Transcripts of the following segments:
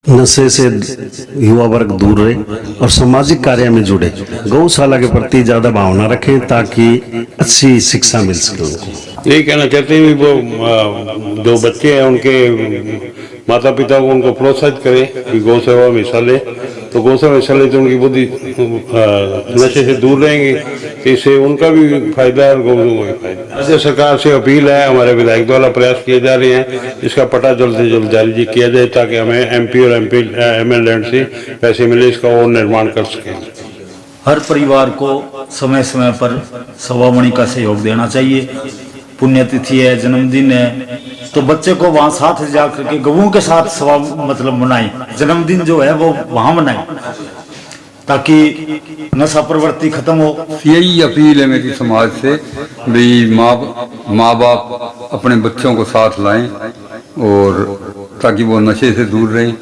नशे से युवा वर्ग दूर रहे और सामाजिक कार्य में जुड़े, गौशाला के प्रति ज्यादा भावना रखें ताकि अच्छी शिक्षा मिल सके उनको। यही कहना चाहते हैं वो जो बच्चे हैं उनके माता पिता को उनको प्रोत्साहित करें कि गौ सेवा में हिस्सा ले, तो गौ सेवा में हिस्सा ले तो उनकी बुद्धि नशे से दूर रहेंगे, तो इससे उनका भी फायदा है और गौों को भी फायदा। राज्य सरकार से अपील है, हमारे विधायक द्वारा प्रयास किए जा रहे हैं, इसका पता जल्द से जल्द जारी किया जाए ताकि हमें MP और MLA से पैसे मिले, इसका और निर्माण कर सकें। हर परिवार को समय समय पर सवामणि का सहयोग देना चाहिए। पुण्यतिथि है, जन्मदिन है, तो बच्चे को वहाँ साथ जा करके गवों के साथ मनाएं। जन्मदिन जो है वो वहाँ मनाएं ताकि नशा प्रवृत्ति खत्म हो। यही अपील है मेरी समाज से, भाई माँ बाप अपने बच्चों को साथ लाएं और ताकि वो नशे से दूर रहें।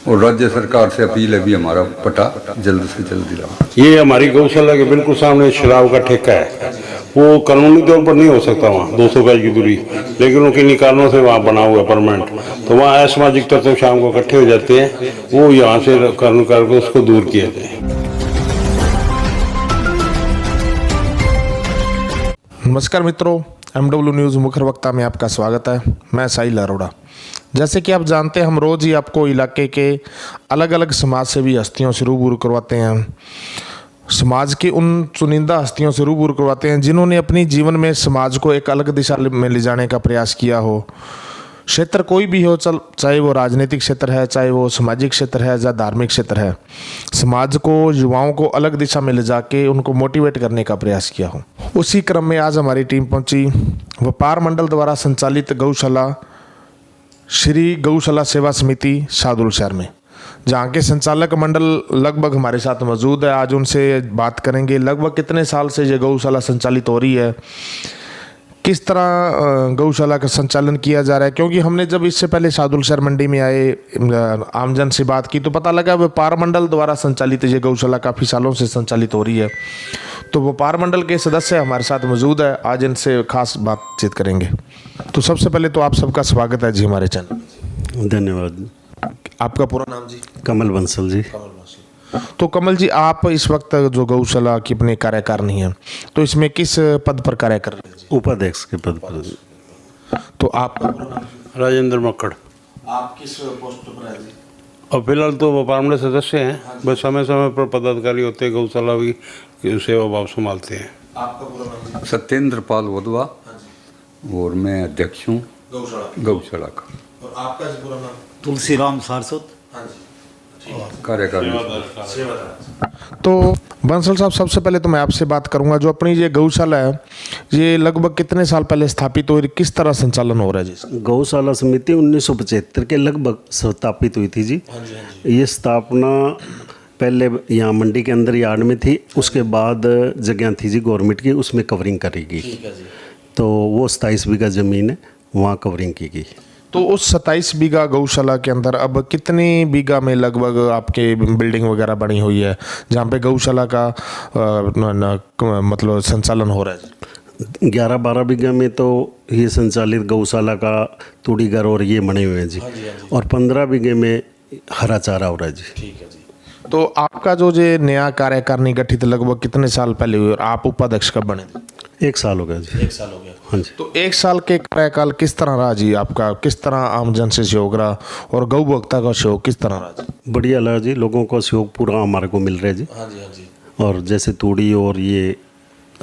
और राज्य सरकार से अपील है भी हमारा पटा जल्द से जल्द दिलाओ। ये हमारी गौशाला के बिल्कुल सामने शराब का ठेका है, वो कानूनी तौर पर नहीं हो सकता वहाँ 200 गज की दूरी, लेकिन उनके निकालों से वहाँ बना हुआ है परमानेंट, तो वहाँ असामाजिक तत्व शाम को इकट्ठे हो जाते हैं, वो यहाँ से कानून करके उसको दूर किया जाए। नमस्कार मित्रों, MW न्यूज़ मुख्य वक्ता में आपका स्वागत है। मैं साहिल अरोड़ा। जैसे कि आप जानते हैं, हम रोज़ ही आपको इलाके के अलग अलग समाज सेवी हस्तियों से रूबरू करवाते हैं। समाज की उन चुनिंदा हस्तियों से रूबरू करवाते हैं जिन्होंने अपनी जीवन में समाज को एक अलग दिशा में ले जाने का प्रयास किया हो। क्षेत्र कोई भी हो, चाहे वो राजनीतिक क्षेत्र है, चाहे वो सामाजिक क्षेत्र है या धार्मिक क्षेत्र है, समाज को, युवाओं को अलग दिशा में ले जाके उनको मोटिवेट करने का प्रयास किया हो। उसी क्रम में आज हमारी टीम पहुंची व्यापार मंडल द्वारा संचालित गौशाला श्री गौशाला सेवा समिति शाहदुल शहर में, जहाँ के संचालक मंडल लगभग हमारे साथ मौजूद है। आज उनसे बात करेंगे लगभग कितने साल से ये गौशाला संचालित हो रही है, किस तरह गौशाला का संचालन किया जा रहा है। क्योंकि हमने जब इससे पहले शाहदुल शहर मंडी में आए, आमजन से बात की, तो पता लगा व्यापार मंडल द्वारा संचालित ये गौशाला काफ़ी सालों से संचालित हो रही है। तो व्यापार मंडल के सदस्य हमारे साथ मौजूद है, आज इनसे खास बातचीत करेंगे। तो सबसे पहले तो आप सबका स्वागत है जी हमारे चैनल। धन्यवाद। आपका पूरा नाम जी? कमल बंसल जी। तो कमल जी, आप इस वक्त जो गौशाला की अपनी कार्यकारिणी है, तो इसमें किस पद पर कार्य कर रहे हैं जी? उपाध्यक्ष के पद पर। तो आप? राजेंद्र मक्कड़। आप किस पोस्ट पर है जी? और फिलहाल तो व्यापार मंडल सदस्य हैं, बस समय समय पर पदाधिकारी होते हैं, गौशाला भी सेवा भाव संभालते हैं। आपका पूरा नाम जी? सत्येंद्र पाल वधवा और मैं अध्यक्ष हूँ गौशाला का। और आपका जी पूरा नाम? तुलसीराम सारस्वत। हाँ जी, कार्यकारिणी। तो बंसल साहब, सबसे पहले तो मैं आपसे बात करूंगा, जो अपनी ये गौशाला है, ये लगभग कितने साल पहले स्थापित हुई, किस तरह संचालन हो रहा है जी? गौशाला समिति 1975 के लगभग स्थापित हुई थी जी। ये स्थापना पहले यहाँ मंडी के अंदर यार्ड में थी, उसके बाद जगह थी जी गवर्नमेंट की, उसमें कवरिंग करेगी। तो वो 27 बीघा ज़मीन है, वहाँ कवरिंग की गई। तो उस 27 बीघा गौशाला के अंदर अब कितनी बीघा में लगभग आपके बिल्डिंग वगैरह बनी हुई है जहाँ पे गौशाला का मतलब संचालन हो रहा है? 11-12 बीघा में तो ये संचालित गौशाला का तूड़ी घर और ये बने हुए हैं जी। और 15 बीघे में हरा चारा हो रहा है जी। ठीक है जी। तो आपका जो नया कार्यकारिणी गठित लगभग कितने साल पहले हुई और आप उपाध्यक्ष कब बने? 1 साल हो गया जी। 1 साल हो गया। हाँ जी। तो 1 साल के कार्यकाल किस तरह रहा जी आपका? किस तरह आमजन से सहयोग रहा और गौ भोक्ता का सहयोग किस तरह रहा जी? बढ़िया लगा जी, लोगों को सहयोग पूरा हमारे को मिल रहा है जी। हाँ जी, हाँ जी। और जैसे तूड़ी और ये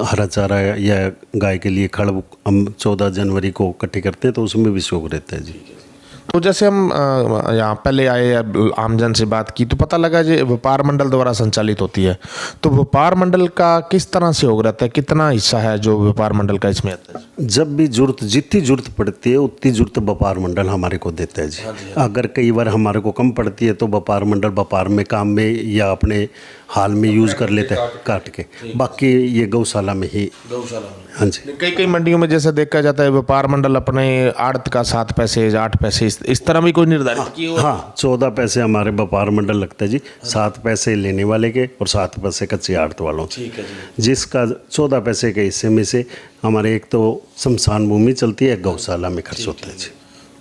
हरा चारा या गाय के लिए खड़ हम 14 जनवरी को इकट्ठे करते हैं, तो उसमें भी सहयोग रहता है जी। तो जैसे हम यहाँ पहले आए, आमजन से बात की, तो पता लगा जो व्यापार मंडल द्वारा संचालित होती है, तो व्यापार मंडल का किस तरह से हो रहता है, कितना हिस्सा है जो व्यापार मंडल का इसमें आता है? जब भी जितनी जरूरत पड़ती है उतनी जरूरत व्यापार मंडल हमारे को देता है जी। अगर कई बार हमारे को कम पड़ती है तो व्यापार मंडल व्यापार में काम में या अपने हाल में यूज़ कर लेते हैं काट के, बाकी ये गौशाला में ही। हाँ जी। कई मंडियों में जैसे देखा जाता है व्यापार मंडल अपने आड़त का 7 पैसे 8 पैसे इस तरह भी कोई निर्धारित की हो? हाँ, 14 पैसे हमारे व्यापार मंडल लगता है जी। 7 पैसे लेने वाले के और 7 पैसे कच्चे आड़त वालों। ठीक है जी। जिसका 14 पैसे के हिस्से में से हमारे एक तो शमशान भूमि चलती है, गौशाला में खर्च होता है जी।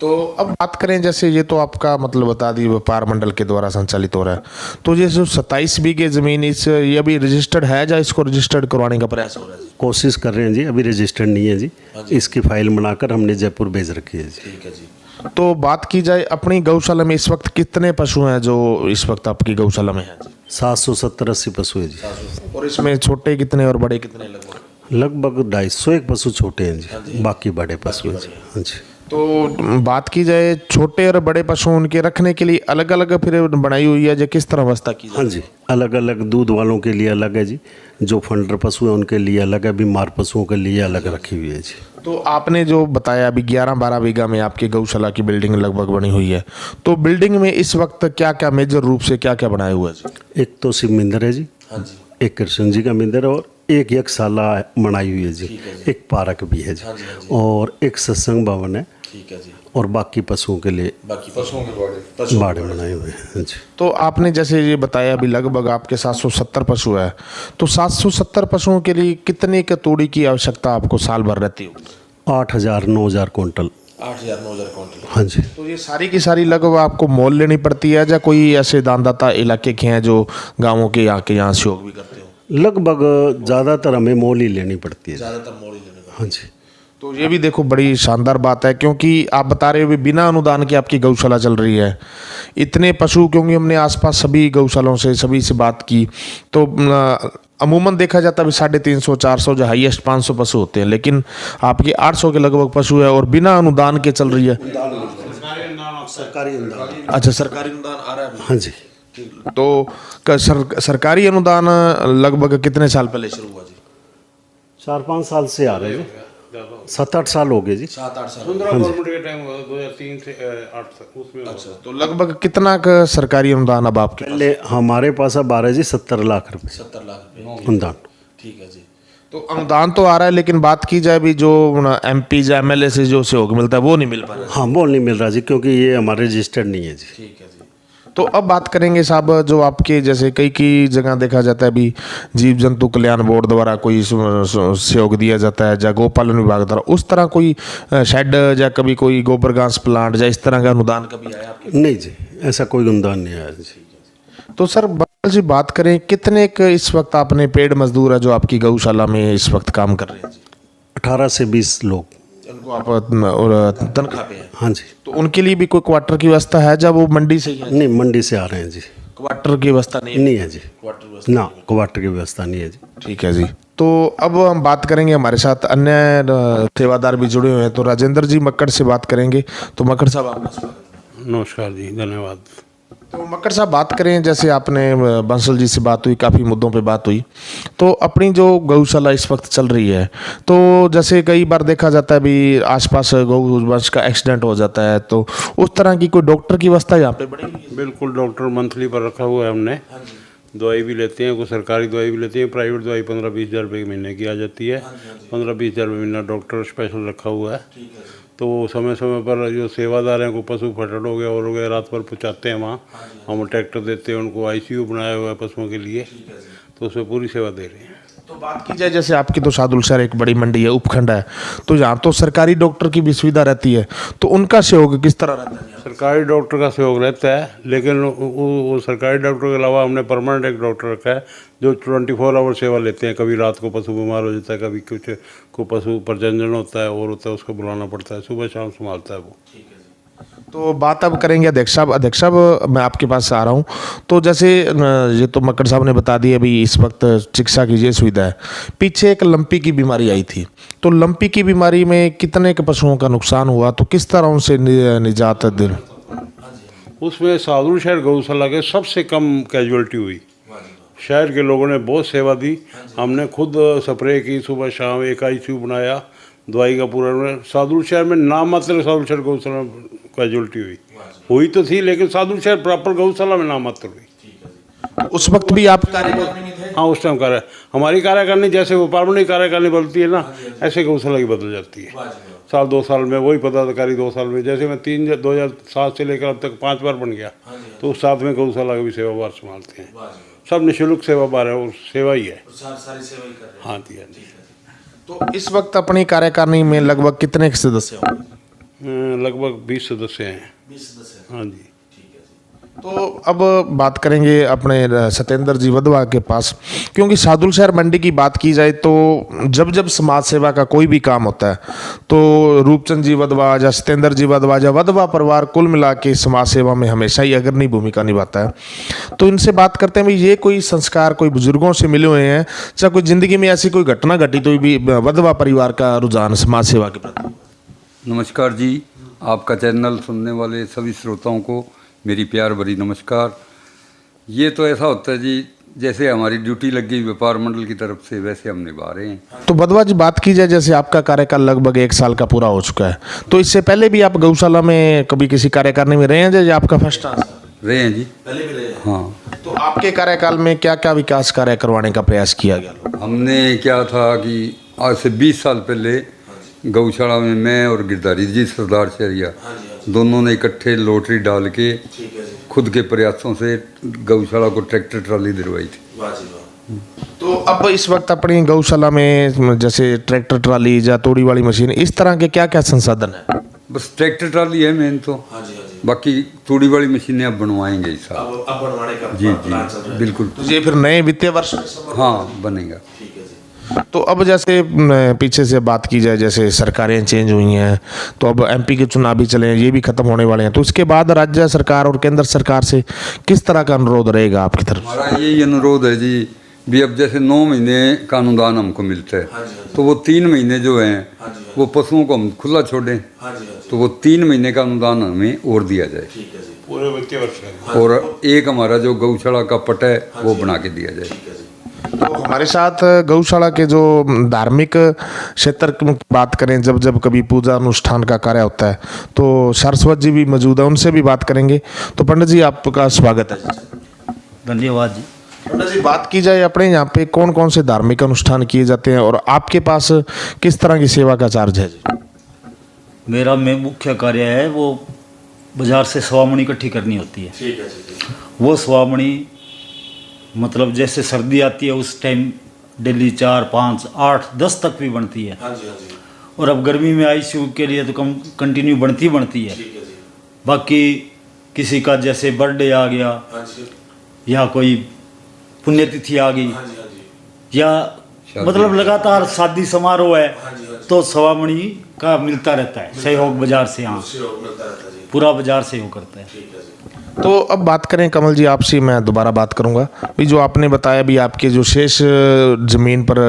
तो अब बात करें, जैसे ये तो आपका मतलब बता दी व्यापार मंडल के द्वारा संचालित हो रहा है, तो ये जो 27 बीघे ज़मीन ये अभी रजिस्टर्ड है या इसको रजिस्टर्ड करवाने का प्रयास हो रहा है? कोशिश कर रहे हैं जी, अभी रजिस्टर्ड नहीं है जी। इसकी फाइल बनाकर हमने जयपुर भेज रखी है जी। ठीक है जी। तो बात की जाए अपनी गौशाला में इस वक्त कितने पशु हैं जो इस वक्त आपकी गौशाला में हैं? 770-80 पशु है जी। और इसमें छोटे कितने और बड़े कितने लगभग? लगभग 250 एक पशु छोटे हैं जी, बाकी बड़े पशु हैं जी। हाँ जी। तो बात की जाए छोटे और बड़े पशु उनके रखने के लिए अलग अलग फिर बनाई हुई है, जो किस तरह व्यवस्था की जाए? हाँ जी, अलग अलग दूध वालों के लिए अलग है जी, जो फंडर पशु हैं उनके लिए अलग है, बीमार पशुओं के लिए अलग रखी हुई है जी। तो आपने जो बताया अभी 11-12 बीघा में आपकी गौशाला की बिल्डिंग लगभग बनी हुई है, तो बिल्डिंग में इस वक्त क्या क्या मेजर रूप से क्या क्या बनाया हुआ है जी? एक तो शिव मंदिर है जी, हाँ जी। एक कृष्ण जी का मंदिर है, और एक यज्ञशाला बनाई हुई है जी, एक पार्क भी है जी, और एक सत्संग भवन है, ठीक है जी। और बाकी पशुओं के लिए बाकी पशुओं के बाड़े बनाए हुए हैं। हाँ जी। तो आपने जैसे ये बताया अभी लगभग आपके 770 पशु है, तो 770 पशुओं के लिए कितने के तोड़ी की आवश्यकता आपको साल भर रहती हो? 8,000-9,000 कुंटल। 8,000-9,000 क्विंटल। हाँ जी। तो ये सारी की सारी लगभग आपको मोल लेनी पड़ती है, या कोई ऐसे दानदाता इलाके के हैं जो गाँवों के यहाँ सहयोग भी करते हो? लगभग ज़्यादातर हमें मोल ही लेनी पड़ती है। ज़्यादातर मोल ही लेने का। हाँ जी। तो ये भी देखो बड़ी शानदार बात है, क्योंकि आप बता रहे हो भी बिना अनुदान के आपकी गौशाला चल रही है। इतने पशु, क्योंकि हमने आसपास सभी गौशालों से सभी से बात की, तो अमूमन देखा जाता है 350-400 जो हाईएस्ट 500 पशु होते हैं, लेकिन आपके 800 के लगभग पशु है और बिना अनुदान के चल रही है। सरकारी अनुदान। अच्छा, सरकारी अनुदान आ रहा है? हाँ जी। तो सरकारी अनुदान लगभग कितने साल पहले शुरू हुआ जी? 4-5 साल से आ रहे हैं जी, 7-8 साल हो गए जी। 7-8 साल। गवर्नमेंट के टाइम 2003 से 8 तक उसमें। अच्छा, तो लगभग कितना का सरकारी अनुदान अब आपके? पहले हमारे पास अब आ रहा है जी 70 लाख रुपए 70 लाख रुपए। अनुदान। ठीक है जी। तो अनुदान तो आ रहा है, लेकिन बात की जाए भी जो MP या MLA से जो सहयोग मिलता है वो नहीं मिल पा रहा है। हाँ, वो नहीं मिल रहा जी, क्योंकि ये हमारे रजिस्टर्ड नहीं है जी। ठीक है जी। तो अब बात करेंगे साहब, जो आपके जैसे कई जगह देखा जाता है अभी जीव जंतु कल्याण बोर्ड द्वारा कोई सहयोग दिया जाता है, या गोपालन विभाग द्वारा उस तरह कोई शेड या कभी कोई गोबर घास प्लांट या इस तरह का अनुदान कभी आया आपके? नहीं जी, ऐसा कोई अनुदान नहीं आया जी। तो सर बंसल जी बात करें, कितने इस वक्त आपने पेड मजदूर है जो आपकी गौशाला में इस वक्त काम कर रहे हैं जी? 18 से 20 लोग। उनको आप और तनख्वाह पे है? हाँ जी। तो उनके लिए भी कोई क्वार्टर की व्यवस्था है, जब वो मंडी से ही है? नहीं, मंडी से आ रहे हैं जी। क्वार्टर की व्यवस्था नहीं है? नहीं है जी, क्वार्टर व्यवस्था। ना क्वार्टर की व्यवस्था नहीं है जी। ठीक है जी। तो अब हम बात करेंगे, हमारे साथ अन्य सेवादार भी जुड़े हुए हैं, तो राजेंद्र जी मक्कड़ से बात करेंगे। तो मक्कड़ साहब आपका स्वागत है। नमस्कार जी, धन्यवाद। तो मक्कड़ साहब बात करें, जैसे आपने बंसल जी से बात हुई, काफ़ी मुद्दों पे बात हुई, तो अपनी जो गौशाला इस वक्त चल रही है, तो जैसे कई बार देखा जाता है भी आसपास गौवंश का एक्सीडेंट हो जाता है, तो उस तरह की कोई डॉक्टर की व्यवस्था यहाँ पे बड़ी हुई है? बिल्कुल, डॉक्टर मंथली पर रखा हुआ है हमने। दवाई भी लेते हैं, कोई सरकारी दवाई भी लेते हैं, प्राइवेट दवाई 15-20 हज़ार रुपये के महीने की आ जाती है। 15-20 हज़ार रुपये महीना डॉक्टर स्पेशल रखा हुआ है। तो वो समय समय पर जो सेवादार हैं, को पशु फटड़ हो गया और हो गया, रात भर पहुँचाते हैं वहाँ। हम ट्रैक्टर देते हैं उनको, ICU बनाया हुआ है पशुओं के लिए, तो उसमें पूरी सेवा दे रहे हैं। तो बात की जाए, जैसे आपकी तो सादुल शहर एक बड़ी मंडी है, उपखंड है, तो यहाँ तो सरकारी डॉक्टर की भी सुविधा रहती है, तो उनका सहयोग किस तरह रहता है? सरकारी डॉक्टर का सहयोग रहता है, लेकिन वो सरकारी डॉक्टर के अलावा हमने परमानेंट एक डॉक्टर रखा है जो 24 आवर सेवा लेते हैं। कभी रात को पशु बीमार हो जाता है, कभी कुछ को पशु प्रजनन होता है और होता है, उसको बुलाना पड़ता है, सुबह शाम संभालता है वो। तो बात अब करेंगे अध्यक्ष साहब। अध्यक्ष साहब, मैं आपके पास आ रहा हूँ। तो जैसे ये तो मक्कड़ साहब ने बता दिया अभी इस वक्त चिकित्सा की ये सुविधा है, पीछे एक लंपी की बीमारी आई थी, तो लंपी की बीमारी में कितने के पशुओं का नुकसान हुआ, तो किस तरह उनसे निजात दिल? उसमें सादुल शहर गौशाला के सबसे कम कैजुअलिटी हुई। शहर के लोगों ने बहुत सेवा दी, हमने खुद स्प्रे की, सुबह शाम एक ICU बनाया, दवाई का पूरा। सादुल शहर में नाम मात्र सादुल शहर गौशाला में कैजुअलिटी हुई तो थी, लेकिन सादुल शहर प्रॉपर गौशाला में नाम मात्र हुई। उस वक्त भी आप कार्यकारिणी में थे? हाँ, उस टाइम कार्य हमारी कार्यकारिणी जैसे व्यापार कार्यकारिणी बदलती है ना, ऐसे गौशाला की बदल जाती है। साल 2 साल में वही पदाधिकारी, 2 साल में, जैसे मैं 2007 से लेकर अब तक 5 बार बन गया, तो उस साथ में गौशाला की भी सेवा बार संभालते हैं। सब निःशुल्क सेवा बार है, और सेवा ही है। सारी सेवा ही कर रहे हैं। हाँ जी, हाँ जी। तो इस वक्त अपनी कार्यकारिणी में लगभग कितने सदस्य होंगे? लगभग 20 सदस्य हैं। 20 सदस्य। हाँ जी। तो अब बात करेंगे अपने सत्येंद्र जी वधवा के पास, क्योंकि सादुल शहर मंडी की बात की जाए तो जब जब समाज सेवा का कोई भी काम होता है तो रूपचंद जी वधवा या सत्येंद्र जी वधवा या वधवा परिवार कुल मिला के समाज सेवा में हमेशा ही अग्रणी भूमिका निभाता है। तो इनसे बात करते हैं भाई, ये कोई संस्कार कोई बुजुर्गों से मिले हुए हैं, चाहे कोई जिंदगी में ऐसी कोई घटना घटी तो भी वधवा परिवार का रुझान समाज सेवा के प्रति? नमस्कार जी, आपका चैनल सुनने वाले सभी श्रोताओं को मेरी प्यार भरी नमस्कार। ये तो ऐसा होता है जी, जैसे हमारी ड्यूटी लग गई व्यापार मंडल की तरफ से वैसे हम निभा रहे हैं। तो वधवा जी बात की जाए, जैसे आपका कार्यकाल लगभग 1 साल का पूरा हो चुका है, तो इससे पहले भी आप गौशाला में कभी किसी कार्यकारिणी में रहे हैं या आपका फर्स्ट टाइम? रहे हैं जी, पहले भी रहे हैं। हाँ। तो आपके कार्यकाल में क्या क्या विकास कार्य करवाने का प्रयास किया गया? हमने क्या था कि आज से 20 साल पहले गौशाला में मैं और गिरधारी जी सरदार शहरिया दोनों ने इकट्ठे लॉटरी डाल के खुद के प्रयासों से गौशाला को ट्रैक्टर ट्राली दिलवाई थी। तो अब इस वक्त अपनी गौशाला में जैसे ट्रैक्टर ट्राली या तोड़ी वाली मशीन, इस तरह के क्या क्या संसाधन है? बस ट्रैक्टर ट्राली है मेन तो, बाकी तूड़ी वाली मशीनें अब बनवाएंगे इस साल। अब बनवाने का जी जी बिल्कुल। तो ये फिर नए वित्तीय वर्ष में हाँ बनेगा। तो अब जैसे पीछे से बात की जाए, जैसे सरकारें चेंज हुई हैं तो अब एमपी के चुनाव भी चले हैं, ये भी खत्म होने वाले हैं, तो उसके बाद राज्य सरकार और केंद्र सरकार से किस तरह का अनुरोध रहेगा आपकी तरफ? हमारा यही अनुरोध है जी, भी अब जैसे 9 महीने का अनुदान हमको मिलता है तो वो 3 महीने जो हैं वो पशुओं को हम खुला छोड़ें, तो वो 3 महीने का अनुदान हमें और दिया जाए पूरे वित्तीय वर्ष का। और एक हमारा जो गौशाला का पट है वो बना के दिया जाए। तो हमारे साथ गौशाला के जो धार्मिक क्षेत्र की बात करें, जब जब कभी पूजा अनुष्ठान का कार्य होता है तो सरस्वत जी भी मौजूद है, उनसे भी बात करेंगे। तो पंडित जी आपका स्वागत है। धन्यवाद जी। पंडित जी बात की जाए अपने यहाँ पे कौन कौन से धार्मिक अनुष्ठान किए जाते हैं और आपके पास किस तरह की सेवा का चार्ज है जी? मेरा में मुख्य कार्य है वो बाजार से स्वामणी इकट्ठी करनी होती है। ठीक है। वो स्वामणी मतलब जैसे सर्दी आती है उस टाइम डेली 4, 5, 8, 10 तक भी बनती है। और अब गर्मी में आईसीयू के लिए तो कम कंटिन्यू बनती है। बाकी किसी का जैसे बर्थडे आ गया या कोई पुण्यतिथि आ गई या मतलब लगातार शादी समारोह है तो स्वामणी का मिलता रहता है सहयोग बाजार से। यहाँ पूरा बाजार सहयोग करता है। तो अब बात करें कमल जी आपसे, मैं दोबारा बात करूंगा भी जो आपने बताया भी आपके जो शेष ज़मीन पर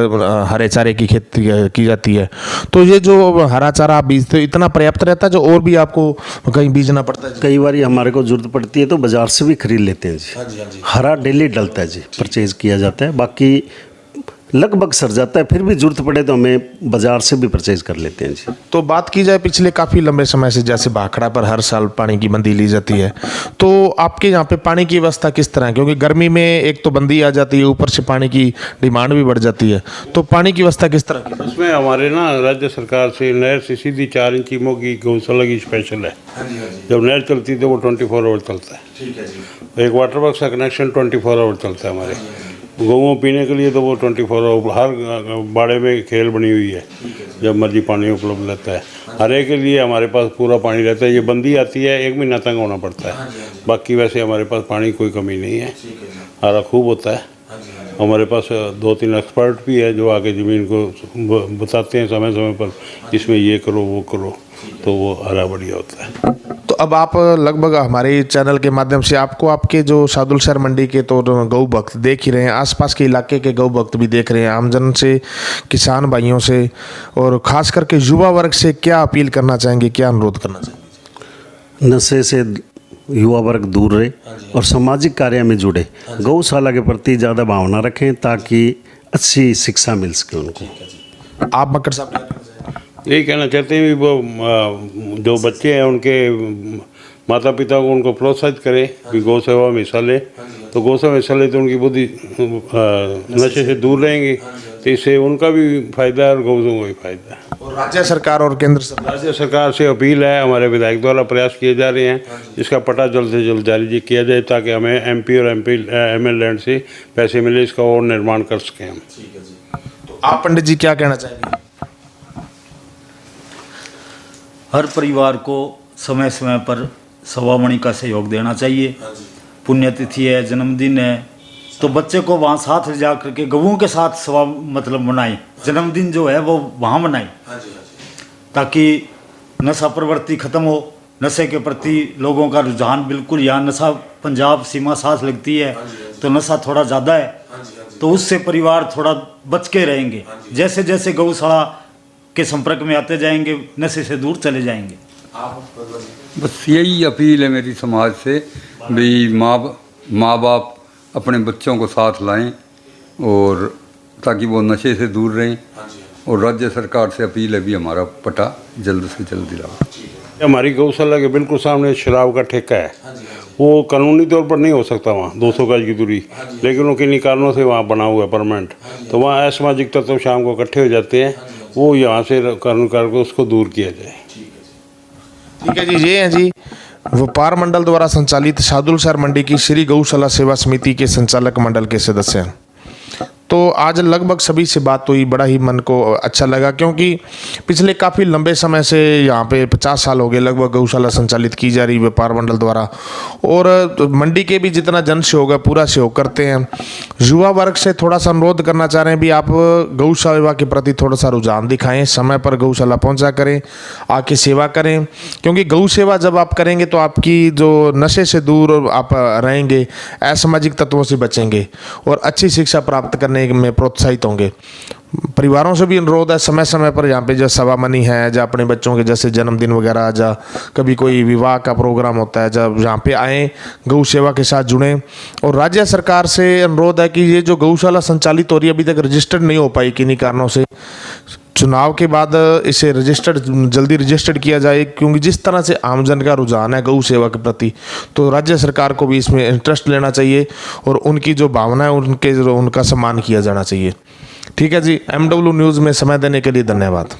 हरे चारे की खेती की जाती है, तो ये जो हरा चारा आप बीजते हो इतना पर्याप्त रहता है जो और भी आपको कहीं बीजना पड़ता है? कई बार हमारे को जरूरत पड़ती है तो बाजार से भी खरीद लेते हैं जी। हरा डेली डलता है जी, परचेज किया जाता है, बाकी लगभग सर जाता है, फिर भी जरूरत पड़े तो हमें बाजार से भी परचेज कर लेते हैं जी। तो बात की जाए पिछले काफ़ी लंबे समय से जैसे भाखड़ा पर हर साल पानी की बंदी ली जाती है, तो आपके यहाँ पे पानी की व्यवस्था किस तरह है? क्योंकि गर्मी में एक तो बंदी आ जाती है, ऊपर से पानी की डिमांड भी बढ़ जाती है, तो पानी की व्यवस्था किस तरह की? इसमें हमारे ना राज्य सरकार से नहर से सीधी 4 इंच की गौशाला की स्पेशल है। जब नहर चलती है तो वो 24 आवर चलता है। एक वाटर वर्क्स का कनेक्शन 24 आवर चलता है हमारे गौओं पीने के लिए, तो वो 24 आवर हर बाड़े में खेल बनी हुई है, जब मर्जी पानी उपलब्ध रहता है। हरे के लिए हमारे पास पूरा पानी रहता है। ये बंदी आती है 1 महीना तक होना पड़ता है, बाकी वैसे हमारे पास पानी कोई कमी नहीं है, हरा खूब होता है। हमारे पास 2-3 एक्सपर्ट भी है जो आके ज़मीन को बताते हैं समय समय पर, इसमें ये करो वो करो, तो वो हरा बढ़िया होता है। तो अब आप लगभग हमारे चैनल के माध्यम से आपको आपके जो सादुल शहर मंडी के तो गौ भक्त देख ही रहे हैं, आसपास के इलाके के गौ भक्त भी देख रहे हैं, आमजन से, किसान भाइयों से और ख़ास करके युवा वर्ग से क्या अपील करना चाहेंगे, क्या अनुरोध करना चाहेंगे? नशे से युवा वर्ग दूर रहे और सामाजिक कार्य में जुड़े, गौशाला के प्रति ज़्यादा भावना रखें ताकि अच्छी शिक्षा मिल सके उनको। आप मक्कर साहब क्या कहना चाहेंगे? यही कहना चाहते हैं भी वो जो बच्चे हैं उनके माता पिता को उनको प्रोत्साहित करें कि गौ सेवा में हिस्सा ले, तो गौ सेवा में हिस्सा ले तो उनकी बुद्धि नशे से दूर रहेंगी, तो इससे उनका भी फायदा है और गौओं को भी फायदा है। और राज्य सरकार और केंद्र सरकार, राज्य सरकार से अपील है, हमारे विधायक द्वारा प्रयास किए जा रहे हैं, इसका पता जल्द से जल्द जारी किया जाए ताकि हमें एमपी और एमएल लैंड से पैसे मिले, इसका और निर्माण कर सकें हम। तो आप पंडित जी क्या कहना चाहेंगे? हर परिवार को समय समय पर सवा मणि का सहयोग देना चाहिए। पुण्यतिथि है, जन्मदिन है, तो बच्चे को वहाँ साथ ले जा करके गवों के साथ सवा मतलब मनाएं। जन्मदिन जो है वो वहाँ मनाएं, ताकि नशा प्रवृत्ति खत्म हो। नशे के प्रति लोगों का रुझान बिल्कुल, यहाँ नशा पंजाब सीमा साथ लगती है तो नशा थोड़ा ज़्यादा है, तो उससे परिवार थोड़ा बच के रहेंगे। जैसे जैसे गौशाला के संपर्क में आते जाएंगे, नशे से दूर चले जाएंगे। बस यही अपील है मेरी समाज से भी माँ बाप अपने बच्चों को साथ लाएं और ताकि वो नशे से दूर रहें। और राज्य सरकार से अपील है भी हमारा पटा जल्द से जल्द दिलाओ। हमारी गौशाला के बिल्कुल सामने शराब का ठेका है, वो कानूनी तौर पर नहीं हो सकता वहाँ 200 गज की दूरी, लेकिन वो किन्हीं कारणों से वहाँ बना हुआ है परमानेंट। तो वहाँ असामाजिक तत्व शाम को इकट्ठे हो जाते हैं, वो यहाँ से कानून करके उसको दूर किया जाए। ठीक है जी, ये हैं जी व्यापार मंडल द्वारा संचालित शादुलसर मंडी की श्री गौशाला सेवा समिति के संचालक मंडल के सदस्य हैं। तो आज लगभग सभी से बात हुई, बड़ा ही मन को अच्छा लगा, क्योंकि पिछले काफ़ी लंबे समय से यहाँ पे 50 साल हो गए लगभग गौशाला संचालित की जा रही व्यापार मंडल द्वारा। और मंडी के भी जितना जन सहयोग है पूरा सहयोग करते हैं। युवा वर्ग से थोड़ा सा अनुरोध करना चाह रहे हैं भी आप गौशाला के प्रति थोड़ा सा रुझान दिखाएं, समय पर गौशाला पहुँचा करें, आके सेवा करें, क्योंकि गौ सेवा जब आप करेंगे तो आपकी जो नशे से दूर आप रहेंगे, असामाजिक तत्वों से बचेंगे और अच्छी शिक्षा प्राप्त करने में प्रोत्साहित होंगे। परिवारों से भी अनुरोध है समय समय पर यहाँ पे जो सवा मनी है, जब अपने बच्चों के जैसे जन्मदिन वगैरह, जब कभी कोई विवाह का प्रोग्राम होता है, जब यहाँ पे आएँ, गौ सेवा के साथ जुड़ें। और राज्य सरकार से अनुरोध है कि ये जो गौशाला संचालित हो रही है अभी तक रजिस्टर्ड नहीं हो पाई किन्हीं कारणों से, चुनाव के बाद इसे जल्दी रजिस्टर्ड किया जाए, क्योंकि जिस तरह से आमजन का रुझान है गौ सेवा के प्रति, तो राज्य सरकार को भी इसमें इंटरेस्ट लेना चाहिए और उनकी जो भावना है उनका सम्मान किया जाना चाहिए। ठीक है जी, MW न्यूज़ में समय देने के लिए धन्यवाद।